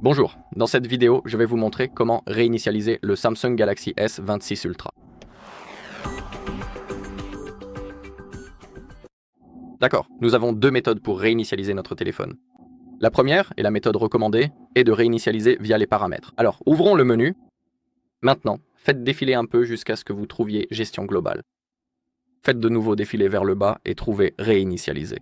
Bonjour, dans cette vidéo, je vais vous montrer comment réinitialiser le Samsung Galaxy S26 Ultra. D'accord, nous avons deux méthodes pour réinitialiser notre téléphone. La première, et la méthode recommandée, est de réinitialiser via les paramètres. Alors, ouvrons le menu. Maintenant, faites défiler un peu jusqu'à ce que vous trouviez Gestion globale. Faites de nouveau défiler vers le bas et trouvez Réinitialiser.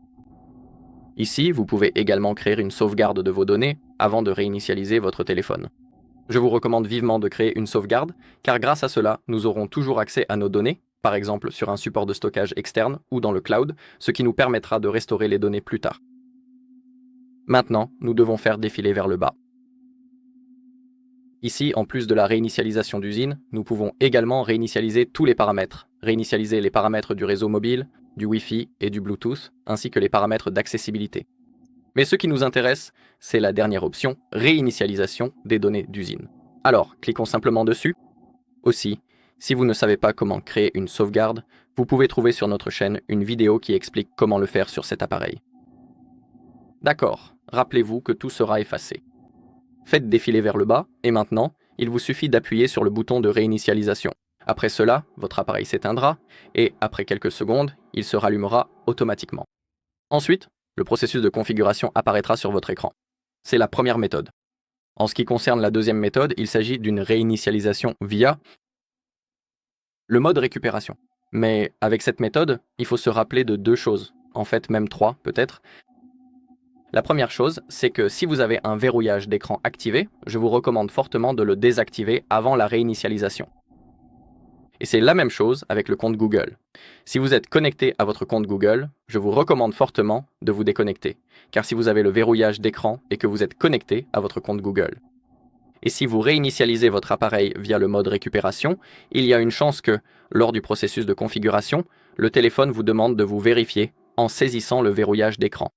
Ici, vous pouvez également créer une sauvegarde de vos données avant de réinitialiser votre téléphone. Je vous recommande vivement de créer une sauvegarde, car grâce à cela, nous aurons toujours accès à nos données, par exemple sur un support de stockage externe ou dans le cloud, ce qui nous permettra de restaurer les données plus tard. Maintenant, nous devons faire défiler vers le bas. Ici, en plus de la réinitialisation d'usine, nous pouvons également réinitialiser tous les paramètres. Réinitialiser les paramètres du réseau mobile, du Wi-Fi et du Bluetooth, ainsi que les paramètres d'accessibilité. Mais ce qui nous intéresse, c'est la dernière option, réinitialisation des données d'usine. Alors, cliquons simplement dessus. Aussi, si vous ne savez pas comment créer une sauvegarde, vous pouvez trouver sur notre chaîne une vidéo qui explique comment le faire sur cet appareil. D'accord, rappelez-vous que tout sera effacé. Faites défiler vers le bas, et maintenant, il vous suffit d'appuyer sur le bouton de réinitialisation. Après cela, votre appareil s'éteindra, et après quelques secondes, il se rallumera automatiquement. Ensuite, le processus de configuration apparaîtra sur votre écran. C'est la première méthode. En ce qui concerne la deuxième méthode, il s'agit d'une réinitialisation via le mode récupération. Mais avec cette méthode, il faut se rappeler de deux choses, en fait même trois peut-être. La première chose, c'est que si vous avez un verrouillage d'écran activé, je vous recommande fortement de le désactiver avant la réinitialisation. Et c'est la même chose avec le compte Google. Si vous êtes connecté à votre compte Google, je vous recommande fortement de vous déconnecter, car si vous avez le verrouillage d'écran et que vous êtes connecté à votre compte Google. Et si vous réinitialisez votre appareil via le mode récupération, il y a une chance que, lors du processus de configuration, le téléphone vous demande de vous vérifier en saisissant le verrouillage d'écran,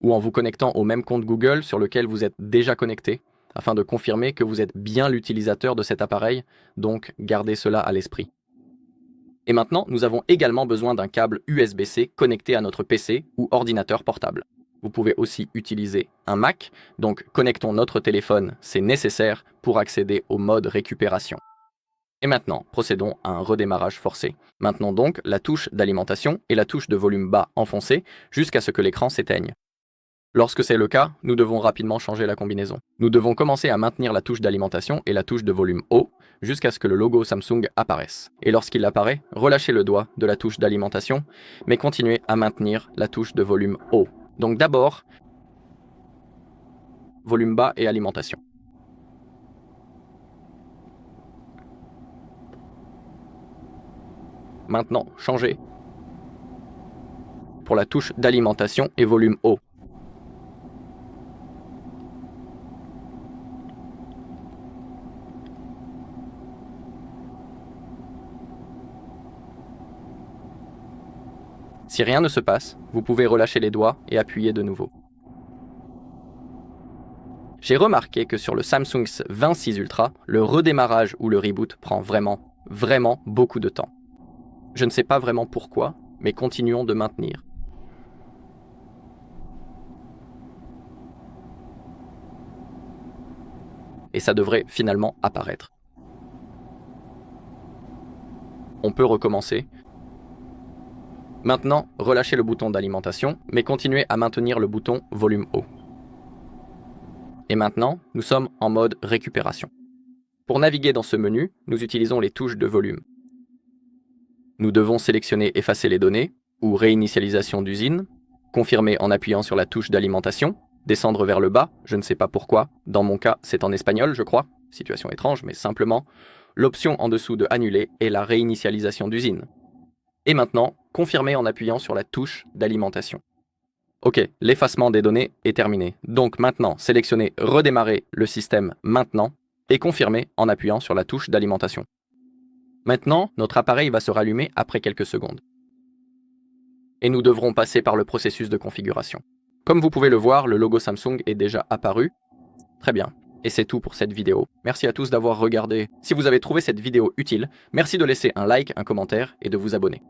ou en vous connectant au même compte Google sur lequel vous êtes déjà connecté, afin de confirmer que vous êtes bien l'utilisateur de cet appareil, donc gardez cela à l'esprit. Et maintenant, nous avons également besoin d'un câble USB-C connecté à notre PC ou ordinateur portable. Vous pouvez aussi utiliser un Mac, donc connectons notre téléphone, c'est nécessaire pour accéder au mode récupération. Et maintenant, procédons à un redémarrage forcé. Maintenons donc la touche d'alimentation et la touche de volume bas enfoncée jusqu'à ce que l'écran s'éteigne. Lorsque c'est le cas, nous devons rapidement changer la combinaison. Nous devons commencer à maintenir la touche d'alimentation et la touche de volume haut jusqu'à ce que le logo Samsung apparaisse. Et lorsqu'il apparaît, relâchez le doigt de la touche d'alimentation, mais continuez à maintenir la touche de volume haut. Donc d'abord, volume bas et alimentation. Maintenant, changez pour la touche d'alimentation et volume haut. Si rien ne se passe, vous pouvez relâcher les doigts et appuyer de nouveau. J'ai remarqué que sur le Samsung S26 Ultra, le redémarrage ou le reboot prend vraiment beaucoup de temps. Je ne sais pas vraiment pourquoi, mais continuons de maintenir. Et ça devrait finalement apparaître. On peut recommencer. Maintenant, relâchez le bouton d'alimentation, mais continuez à maintenir le bouton volume haut. Et maintenant, nous sommes en mode récupération. Pour naviguer dans ce menu, nous utilisons les touches de volume. Nous devons sélectionner effacer les données, ou réinitialisation d'usine, confirmer en appuyant sur la touche d'alimentation, descendre vers le bas, je ne sais pas pourquoi, dans mon cas c'est en espagnol je crois, situation étrange mais simplement, l'option en dessous de annuler est la réinitialisation d'usine. Et maintenant, confirmer en appuyant sur la touche d'alimentation. Ok, l'effacement des données est terminé. Donc maintenant, sélectionnez redémarrer le système maintenant et confirmer en appuyant sur la touche d'alimentation. Maintenant, notre appareil va se rallumer après quelques secondes. Et nous devrons passer par le processus de configuration. Comme vous pouvez le voir, le logo Samsung est déjà apparu. Très bien. Et c'est tout pour cette vidéo. Merci à tous d'avoir regardé. Si vous avez trouvé cette vidéo utile, merci de laisser un like, un commentaire et de vous abonner.